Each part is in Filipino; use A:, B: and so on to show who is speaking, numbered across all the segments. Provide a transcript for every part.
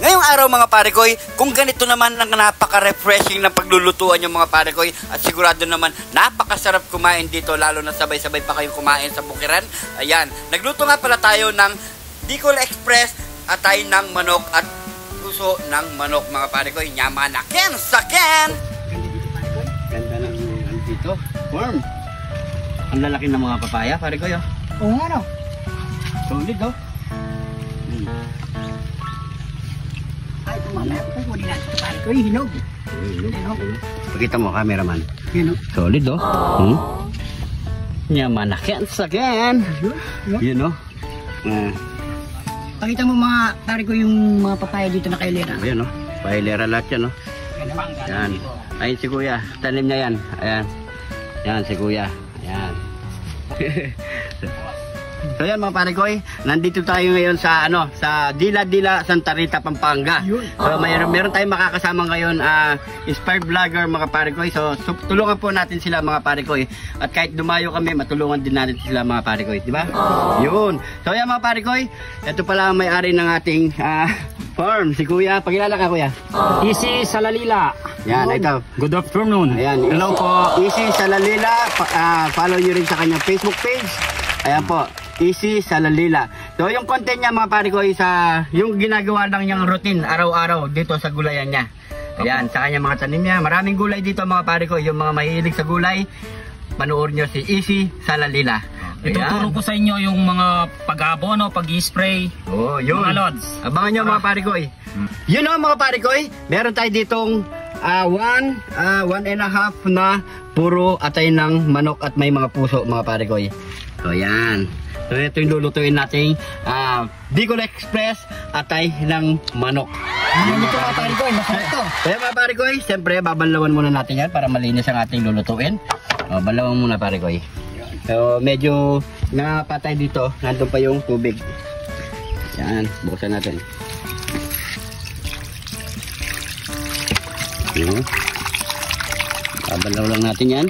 A: Ngayong araw mga pare ko, kung ganito naman ang napaka-refreshing ng paglulutuan yung mga pare ko, at sigurado naman napakasarap kumain dito, lalo na sabay-sabay pa kayong kumain sa bukiran. Ayan, nagluto nga pala tayo ng Bicol Express, atay ng manok at puso ng manok mga pare ko. Nyamanaken saken! Ganda ng dito, warm. Ang lalaki ng mga papaya pare ko yo.
B: Oo nga no.
A: Solid oh.
B: Ay, mamaya ko kukunin natin ito pare ko, hinog.
A: Pakita mo, cameraman.
B: Hinog.
A: Solid oh. Nyamanaken saken! Yun oh.
B: Pakita mo mga pare ko yung mga papaya dito na kailera.
A: Ayan oh. Pailera lahat yan oh. Yan. Ayun si kuya. Tanim niya yan. Ayan. Yan si kuya. Ayan. So yan mga pare ko, nandito tayo ngayon sa sa Dila-Dila, Santa Rita, Pampanga. So meron tayong makakasama ngayon inspired vlogger mga pare ko. So tulungan po natin sila mga pare ko. At kahit dumayo kami, matulungan din natin sila mga pare ko, di ba? Yun. So yan mga pare ko, ito pala ang may-ari ng ating farm, si kuya. Pakilala ka kuya.
C: Easy Salalila.
A: Yan, ito.
C: Good afternoon.
A: Ayan, hello po. Easy Salalila. Follow nyo rin sa kanyang Facebook page. Ayan po. Easy Salalila. So yung content niya mga pare ko yung ginagawa lang niyang routine araw-araw dito sa gulayan niya. Ayan, sa kanyang mga tanim niya. Maraming gulay dito mga pare ko. Yung mga mahilig sa gulay, panoorin nyo si Easy Salalila.
C: Ituturo ko sa inyo yung mga pag-abono, pag-spray.
A: Oh, yun.
C: Mga lods.
A: Abangan nyo mga pare ko. Yun o mga pare ko. Meron tayo ditong 1.5 na puro atay ng manok at may mga puso mga pare ko. So yan. So ito yung lulutuin natin Bicol Express atay ng manok.
B: Ito mga pare ko, masarap to.
A: Kaya mga pare ko, siyempre babalawan muna natin yan para malinis ang ating lulutuin. Balawan muna pare ko. So medyo napatay dito, nandun pa yung tubig. Yan, buksan natin. Babalaw lang natin yan.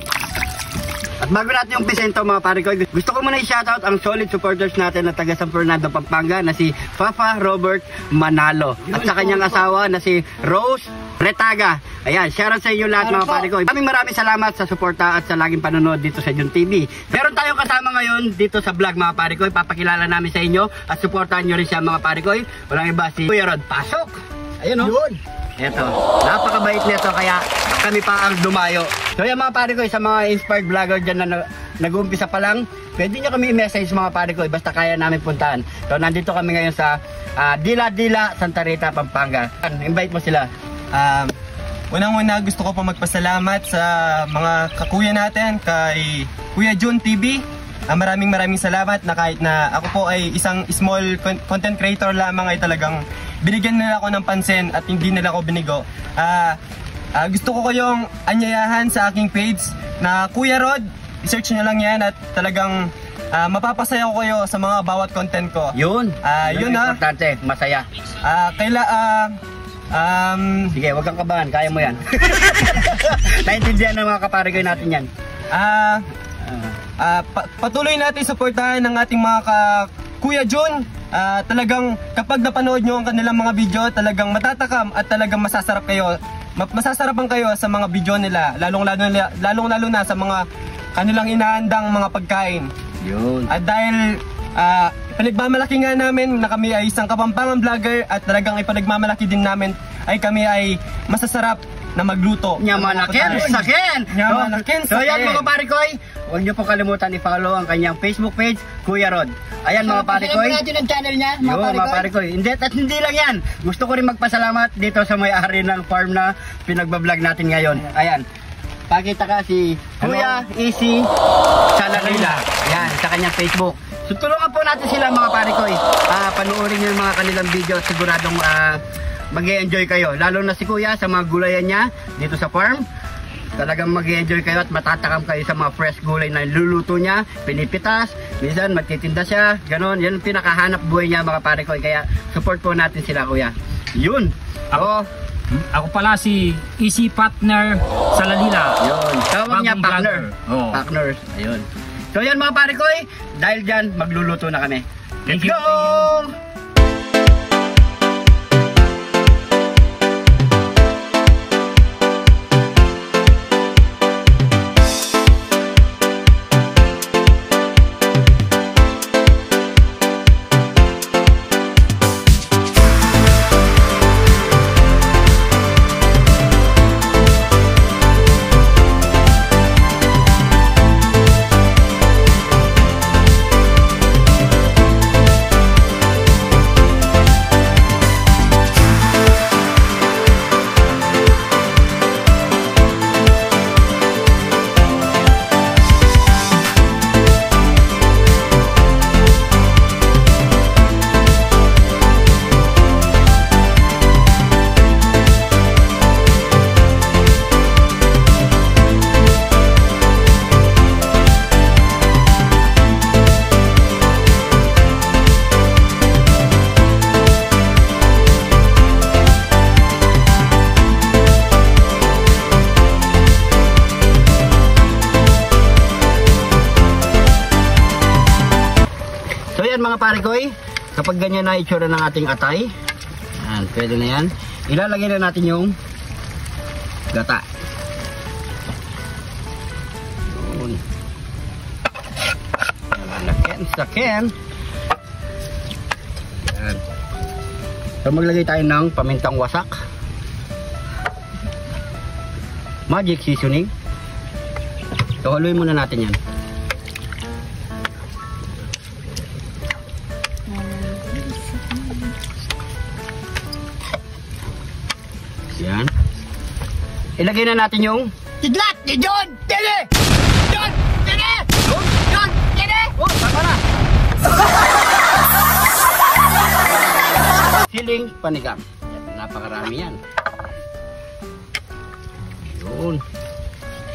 A: At bago natin yung pisento mga pare ko, gusto ko muna i-shoutout ang solid supporters natin na taga San Fernando, Pampanga na si Papa Robert Manalo at sa kanyang asawa na si Rose Retaga. Ayan, shoutout sa inyo lahat mga pare ko. Maraming salamat sa suporta at sa laging panonood dito sa Jun TV. Meron tayong kasama ngayon dito sa vlog mga pare ko. Ipapakilala namin sa inyo at suportahan nyo rin siya mga pare ko. Walang iba si Kuya Rod. Pasok! Ayun o. Eto, napakabait nito kaya kami pa ang dumayo. So yan mga pare ko, sa mga inspired vlogger dyan na nag-uumpisa pa lang, pwede nyo kami i-message mga pare ko, basta kaya namin puntahan. So nandito kami ngayon sa Dila-Dila, Santa Rita, Pampanga. Invite mo sila.
D: Unang-una gusto ko pa magpasalamat sa mga kakuya natin, kay Kuya Jun TV. Maraming salamat na kahit na ako po ay isang small content creator lamang ay talagang binigyan nila ako ng pansin at hindi nila ako binigo. Gusto ko kayong anyayahan sa aking page na Kuya Rod. I-search nyo lang yan at talagang mapapasaya ko kayo sa mga bawat content ko.
A: Yun.
D: Yun ha.
A: Importante, masaya. Sige, wag kang kabahan, kaya mo yan. Naintindihan ng mga kaparigay natin yan.
D: Patuloy natin suportahan ng ating mga Kuya Jun. Talagang kapag napanood nyo ang kanilang mga video, talagang matatakam at talagang masasarapan kayo sa mga video nila, lalong-lalo na sa mga kanilang inahandang mga pagkain.
A: Yun.
D: At dahil pinagmamalaki nga namin na kami ay isang Kapampangan vlogger at talagang ipinagmamalaki din namin ay kami ay masasarap na magluto.
A: Nyamanaken saken!
D: Nyamanaken saken!
A: So yan mga pare ko, huwag nyo po kalimutan i-follow ang kanyang Facebook page, Kuya Rod. Ayan mga pare ko.
B: Yung channel niya,
A: mga pare ko. Hindi lang yan. Gusto ko rin magpasalamat dito sa may-ari ng farm na pinagbablog natin ngayon. Ayan. Pakita ka si Kuya Easy Salalila. Ayan, sa kanyang Facebook. So tulungan po natin sila mga pare ko. Panoorin nyo yung mga kanilang video at siguradong mag-e-enjoy kayo. Lalo na si Kuya sa mga gulayan niya dito sa farm. Talagang mag-e-enjoy kayo at matatakam kayo sa mga fresh gulay na luluto niya, pinipitas, minsan magtitinda siya, ganon. Yan ang pinakahanap buhay niya mga pare ko. Kaya support po natin sila Kuya. Yun.
C: Ako pala si Easy Partner Salalila.
A: Yun. Tawag niya partner. Partners. Ayun. So yan mga pare ko, dahil dyan magluluto na kami. Let's go! mga pare ko, kapag ganyan na itsura ng ating atay, yan, pwede na yan. Ilalagay na natin yung gata. Yun. Saken. Yan. So maglagay tayo ng pamintang wasak. Magic seasoning. So haluin muna natin yan. Yan. Ilagay na natin yung
B: Kidlat! Ni John! Tene! John! Tene! John! Tene!
A: oh, tama na. Siling panigang. Yan, napakarami yan. Yun.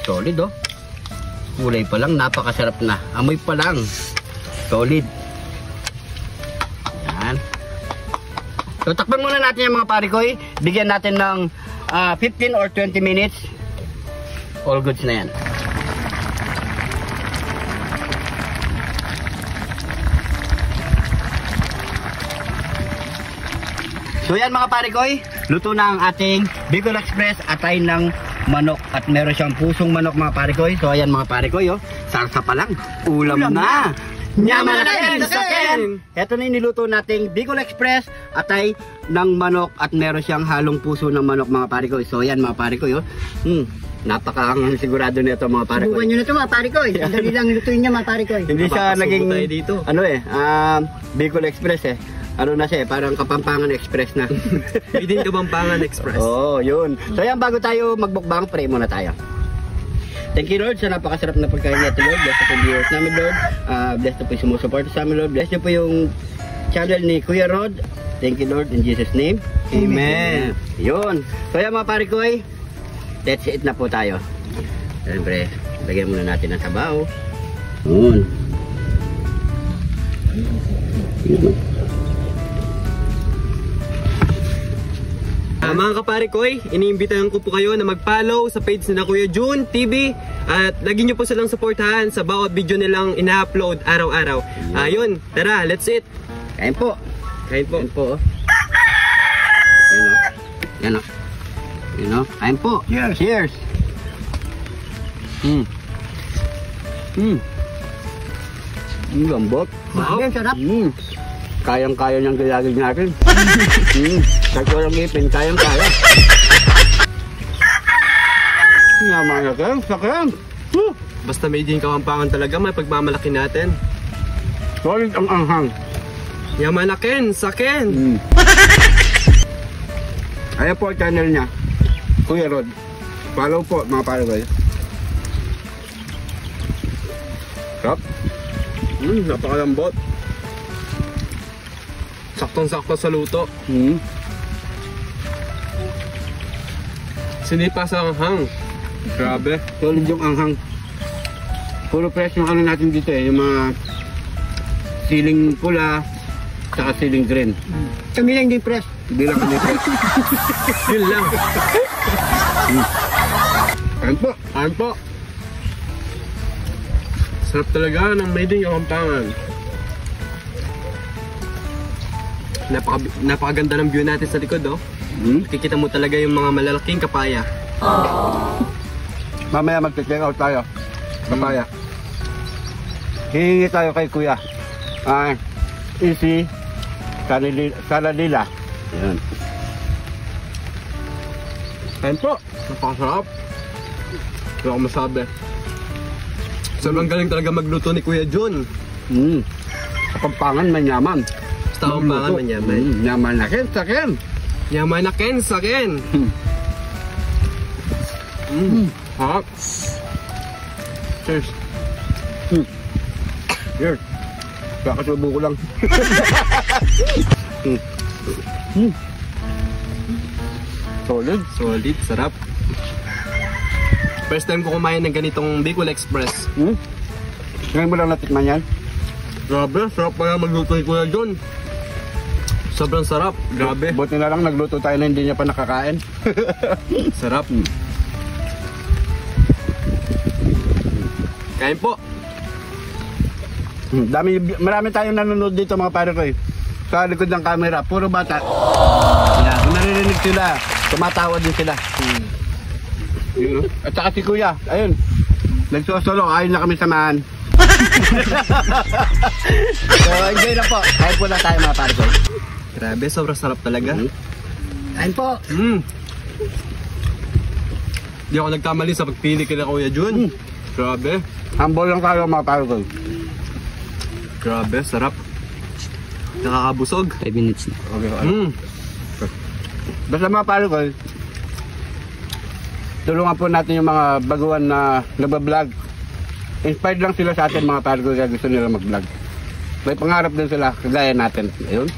A: Solid oh. Kulay pa lang, napakasarap na. Amoy pa lang. Solid. Yan. So takpan muna natin yung mga pare ko. Bigyan natin ng 15 or 20 minutes. All goods na yan. So yan mga pare ko, luto na ang ating Bicol Express atay ng manok at meron siyang pusong manok mga pare ko. So ayan mga pare ko, sarsa pa lang, ulam na. Nyaman na saken. Ito na yung niluto nating Bicol Express atay ng manok at meron siyang halong puso ng manok mga pare ko. So ayan mga pare ko, napakaangang sigurado nito mga pare ko.
B: Subukan nyo na ito mga pare ko. Dali lang lutuin niya mga pare ko.
A: Hindi siya naging
D: dito.
A: Bicol Express ano na siya parang Kapampangan Express na.
D: Within Kapampangan Express.
A: Oo, yun. So yan, bago tayo magbukbang, pray muna tayo. Thank you Lord sa napakasarap na pagkain nito Lord. Bless po yung viewers namin Lord. Bless po yung sumusuporta sa amin Lord. Bless po yung channel ni Kuya Rod. Thank you Lord in Jesus name. Amen. Yun. So yan mga pare ko, let's eat na po tayo. Siyempre, lagyan muna natin ng sabaw. Yun.
D: Mga kapare ko, iniimbitahan ko po kayo na mag-follow sa page na Kuya Jun TV at lagi nyo po silang supportahan sa bawat video nilang ina-upload araw-araw. Yun, tara, let's eat.
A: Kain po.
D: Kain po.
A: Kain po. Yan o. Yan o. Kain po.
B: Cheers.
A: Cheers. Lambot.
B: Ang sarap.
A: Kayang-kaya niyang gilagin natin. Kahit walang ipin, kayang-kaya. Naman natin, sakyan.
D: Basta made in Kapampangan talaga, may pagmamalaki natin.
A: Solid ang anghang.
D: Yamanaken, saken.
A: Ayan po ang channel niya, Kuya Rod. Follow po mga pare ko. Sarap.
D: Napakalambot. Saktong-sakto sa luto. Sinipa sa anghang. Grabe.
A: Solid yung anghang. Puro fresh yung ano natin dito yung mga siling pula, saka siling green.
B: Kami lang din press.
A: Hindi lang kami fresh.
D: Yun lang.
A: Ayan po.
D: Ayan po. Sarap talaga ng made in Kapampangan. Napakaganda ng view natin sa likod, oh. Kikita mo talaga yung mga malalaking kapaya.
A: Mamaya mag-check out tayo. Papaya. Hihingi tayo kay Kuya. Easy Saladila. Ayan.
D: Ayan po. Napakasarap. Wala akong masabi. Sobrang galing talaga magluto ni Kuya Jun.
A: Kapampangan manyaman.
D: Kapampangan manyaman.
A: Yaman na ken, saken.
D: Yamanaken, saken. Hot.
A: Cheers. Cheers. Kakasubo ko lang. Solid.
D: Solid, sarap. First time ko kumain ng ganitong Bicol Express.
A: Ngayon mo lang natikman yan?
D: Grabe, sarap pala magluto ni Kuya Jun. Sobrang sarap, grabe.
A: Buti na lang nagluto tayo na hindi niya pa nakakain.
D: Sarap. Kain po.
A: Marami tayong nanonood dito mga pare ko eh. Sa likod ng camera, puro bata. Yan, kung naririnig sila, tumatawa din sila. Yun, oh. At saka si Kuya, ayun. Nagsosolo, ayun na kami samahan. So, enjoy na po. Kain po na tayo mga pare ko.
D: Grabe, sobrang sarap talaga.
A: Kain po.
D: Di ako nagkamali sa pagpili kila Kuya Jun. Grabe.
A: Humble lang tayo mga pare ko.
D: Grabe, sarap. Nakakabusog.
C: 5 minutes na.
A: Okay. Basta mga pare ko, tulungan po natin yung mga baguhan na nagbablog. Inspired lang sila sa atin mga pare ko kaya gusto nila mag-vlog. May pangarap din sila kagaya natin. Ayun.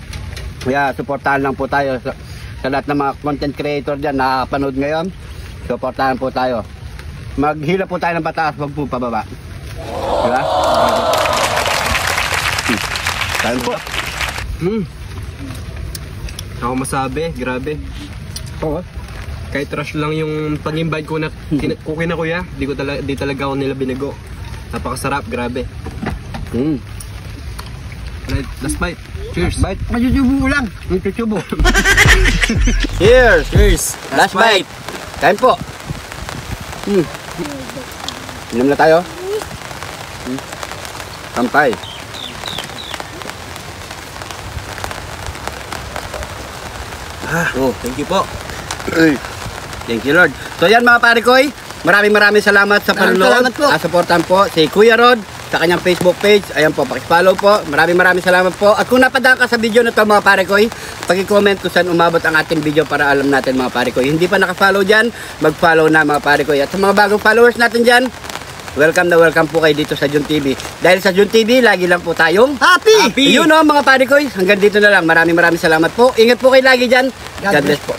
A: Kaya supportahan lang po tayo sa lahat ng mga content creator dyan na nakapanood ngayon. Supportahan po tayo. Maghila po tayo ng pataas, wag po pababa. Diba? Kain po.
D: Ako masabi, grabe.
A: Oo.
D: Kahit rush lang yung pag-invite ko na kina Kuya, di talaga ako nila binago. Napakasarap, grabe. Right, last bite. Cheers.
A: Bite. Masusubo lang. Masusubo.
D: Cheers. Cheers.
A: Last bite. Kain po. Inom na tayo. Kampay.
D: Thank you po.
A: Thank you Lord. So yan mga pare koy, maraming salamat sa panonood. Supportan po si Kuya Rod sa kanyang Facebook page. Ayan po, paki-follow po. Maraming salamat po. At kung napadaan ka sa video na to mga pare koy, paki-comment kung saan umabot ang ating video para alam natin mga pare koy. Hindi pa naka-follow diyan, mag-follow na mga pare koy. At sa mga bagong followers natin diyan, welcome na welcome po kayo dito sa Jun TV. Dahil sa Jun TV, lagi lang po tayong happy! Yun o mga pare koy, hanggang dito na lang. Maraming salamat po. Ingat po kayo lagi dyan. God bless po.